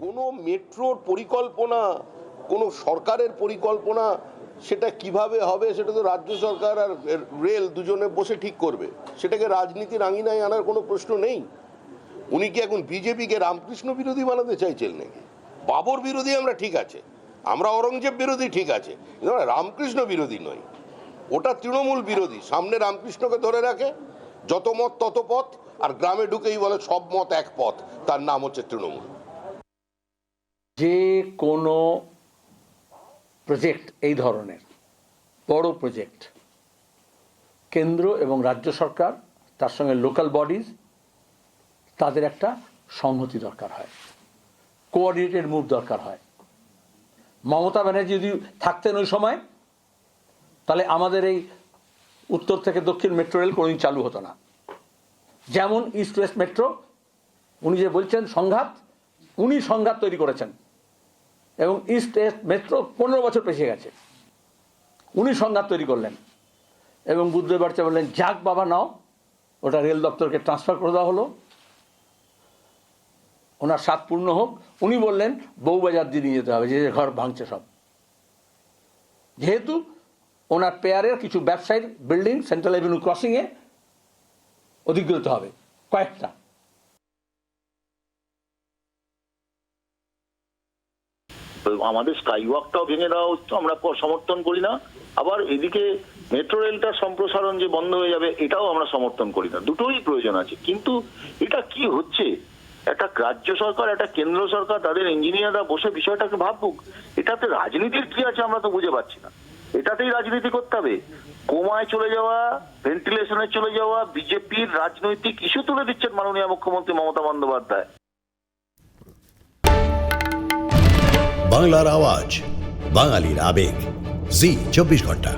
কোনো মেট্রোর পরিকল্পনা, কোনো সরকারের পরিকল্পনা সেটা কিভাবে হবে সেটা তো রাজ্য সরকার আর রেল দুজনে বসে ঠিক করবে। সেটাকে রাজনীতির আঙিনায় আনার কোনো প্রশ্ন নেই। উনি কি এখন বিজেপিকে রামকৃষ্ণ বিরোধী বানাতে চাইছেন নাকি? বাবর বিরোধী আমরা ঠিক আছে, আমরা অরঙ্গজেব বিরোধী ঠিক আছে, কিন্তু আমরা রামকৃষ্ণ বিরোধী নই। ওটা তৃণমূল বিরোধী। সামনে রামকৃষ্ণকে ধরে রাখে, যত মত তত পথ, আর গ্রামে ঢুকেই বলে সব মত এক পথ, তার নাম হচ্ছে তৃণমূল। যে কোনো প্রজেক্ট, এই ধরনের বড় প্রজেক্ট, কেন্দ্র এবং রাজ্য সরকার তার সঙ্গে লোকাল বডিজ, তাদের একটা সংহতি দরকার হয়, কোঅর্ডিনেটেড মুভ দরকার হয়। মমতা ব্যানার্জি যদি থাকতেন ওই সময়, তাহলে আমাদের এই উত্তর থেকে দক্ষিণ মেট্রো রেল কোনোদিন চালু হতো না। যেমন ইস্ট ওয়েস্ট মেট্রো, উনি যে বলছেন সংঘাত, উনি সংঘাত তৈরি করেছেন এবং ইস্ট ওয়েস্ট মেট্রো 15 বছর পেছিয়ে গেছে, উনি সংঘাত তৈরি করলেন। এবং বুদ্ধদেব ভট্টাচার্য বললেন যাক বাবা নাও, ওটা রেল দপ্তরকে ট্রান্সফার করে দেওয়া হলো, ওনার স্বাদ পূর্ণ হোক। উনি বললেন বউবাজার দিয়ে নিয়ে যেতে হবে, যে ঘর ভাঙছে সব। যেহেতু ওনার পেয়ারের কিছু ব্যবসায়িক বিল্ডিং সেন্ট্রাল এভিনিউ ক্রসিংয়ে অধিগ্রহিত হবে কয়েকটা। আমাদের স্কাইওয়াকটাও ভেঙে দেওয়া হচ্ছে, আমরা সমর্থন করি না। আবার এদিকে মেট্রো রেলটা সম্প্রসারণ যে বন্ধ হয়ে যাবে, এটাও আমরা সমর্থন করি না। দুটোই প্রয়োজন আছে। কিন্তু এটা কি হচ্ছে, একটা রাজ্য সরকার, একটা কেন্দ্র সরকার, তাদের ইঞ্জিনিয়াররা বসে বিষয়টাকে ভাবুক। এটাতে রাজনীতির কি আছে আমরা তো বুঝে পাচ্ছি না। এটাতেই রাজনীতি করতে হবে। কোমায় চলে যাওয়া, ভেন্টিলেশনে চলে যাওয়া বিজেপির রাজনৈতিক ইস্যু তুলে দিচ্ছেন মাননীয় মুখ্যমন্ত্রী মমতা বন্দ্যোপাধ্যায়। বাংলার আওয়াজ, বাঙালির আবেগ, জি 24 ঘন্টা।